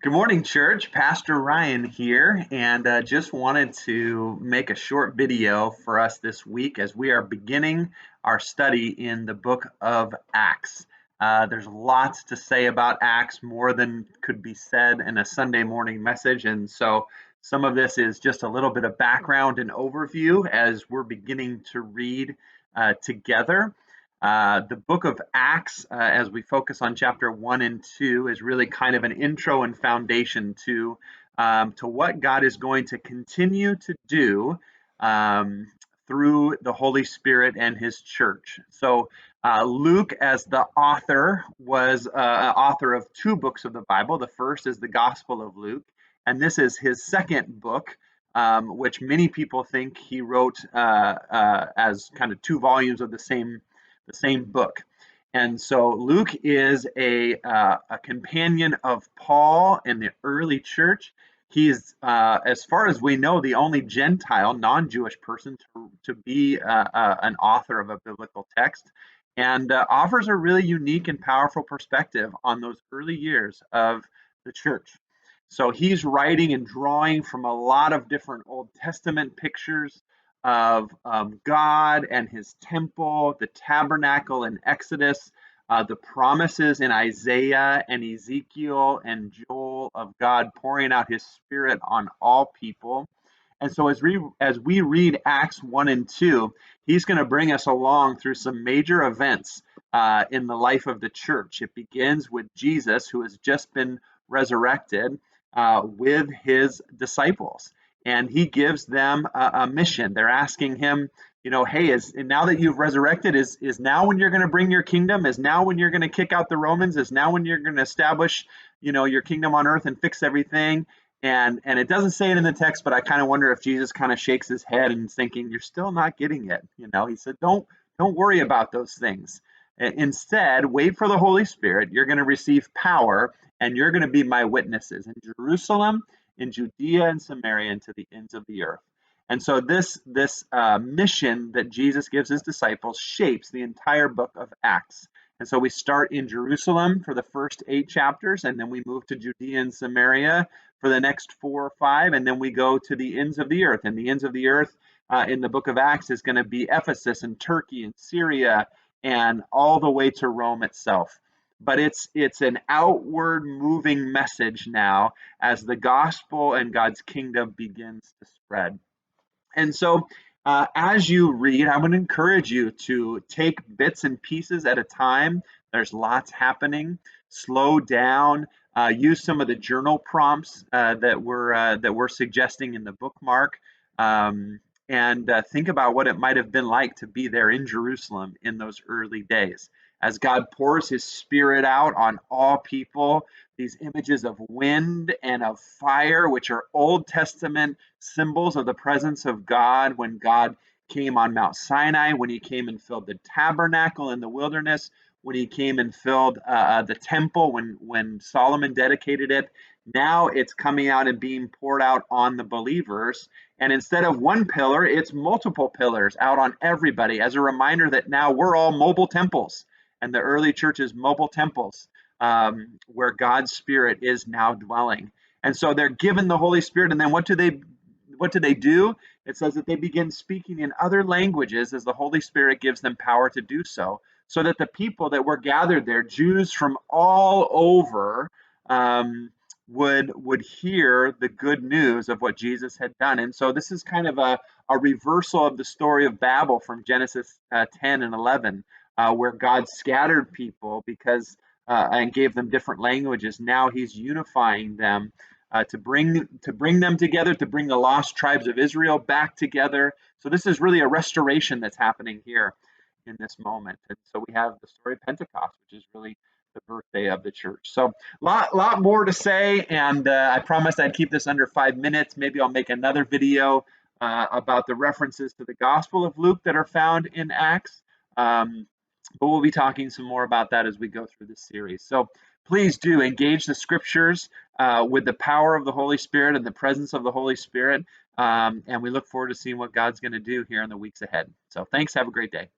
Good morning, church. Pastor Ryan here, and just wanted to make a short video for us this week as we are beginning our study in the book of Acts. There's lots to say about Acts, more than could be said in a Sunday morning message, and so some of this is just a little bit of background and overview as we're beginning to read together. The book of Acts, as we focus on chapter 1 and 2, is really kind of an intro and foundation to what God is going to continue to do through the Holy Spirit and His church. So, Luke, as the author, was author of two books of the Bible. The first is the Gospel of Luke, and this is his second book. Which many people think he wrote as kind of two volumes of the same book. And so Luke is a companion of Paul in the early church. He's, as far as we know, the only Gentile, non-Jewish person to be an author of a biblical text, and offers a really unique and powerful perspective on those early years of the church. So he's writing and drawing from a lot of different Old Testament pictures of God and his temple, the tabernacle in Exodus, the promises in Isaiah and Ezekiel and Joel of God pouring out his spirit on all people. And so as we read Acts 1 and 2, he's going to bring us along through some major events in the life of the church. It begins with Jesus, who has just been resurrected, with his disciples. And he gives them a mission. They're asking him, hey, now that you've resurrected, is now when you're going to bring your kingdom? Is now when you're going to kick out the Romans? Is now when you're going to establish, your kingdom on earth and fix everything? And it doesn't say it in the text, but I kind of wonder if Jesus kind of shakes his head and is thinking, you're still not getting it. He said, don't worry about those things. Instead, wait for the Holy Spirit. You're going to receive power, and you're going to be my witnesses in Jerusalem, in Judea and Samaria, and to the ends of the earth. And so this mission that Jesus gives his disciples shapes the entire book of Acts. And so we start in Jerusalem for the first 8 chapters, and then we move to Judea and Samaria for the next 4 or 5, and then we go to the ends of the earth. And the ends of the earth in the book of Acts is going to be Ephesus and Turkey and Syria and all the way to Rome itself. But it's an outward moving message now as the gospel and God's kingdom begins to spread. And so as you read, I would encourage you to take bits and pieces at a time. There's lots happening. Slow down. Use some of the journal prompts that we're suggesting in the bookmark. And think about what it might have been like to be there in Jerusalem in those early days. As God pours his spirit out on all people, these images of wind and of fire, which are Old Testament symbols of the presence of God when God came on Mount Sinai, when he came and filled the tabernacle in the wilderness, when he came and filled the temple when Solomon dedicated it. Now it's coming out and being poured out on the believers. And instead of one pillar, it's multiple pillars out on everybody as a reminder that now we're all mobile temples. And the early church's mobile temples where God's Spirit is now dwelling. And so they're given the Holy Spirit. And then what do they do? It says that they begin speaking in other languages as the Holy Spirit gives them power to do so that the people that were gathered there, Jews from all over, would hear the good news of what Jesus had done. And so this is kind of a reversal of the story of Babel from Genesis 10 and 11, where God scattered people because and gave them different languages. Now he's unifying them to bring them together, to bring the lost tribes of Israel back together. So this is really a restoration that's happening here in this moment. And so we have the story of Pentecost, which is really the birthday of the church. So lot more to say, and I promised I'd keep this under 5 minutes. Maybe I'll make another video about the references to the Gospel of Luke that are found in Acts. But we'll be talking some more about that as we go through this series. So please do engage the scriptures with the power of the Holy Spirit and the presence of the Holy Spirit. And we look forward to seeing what God's going to do here in the weeks ahead. So thanks. Have a great day.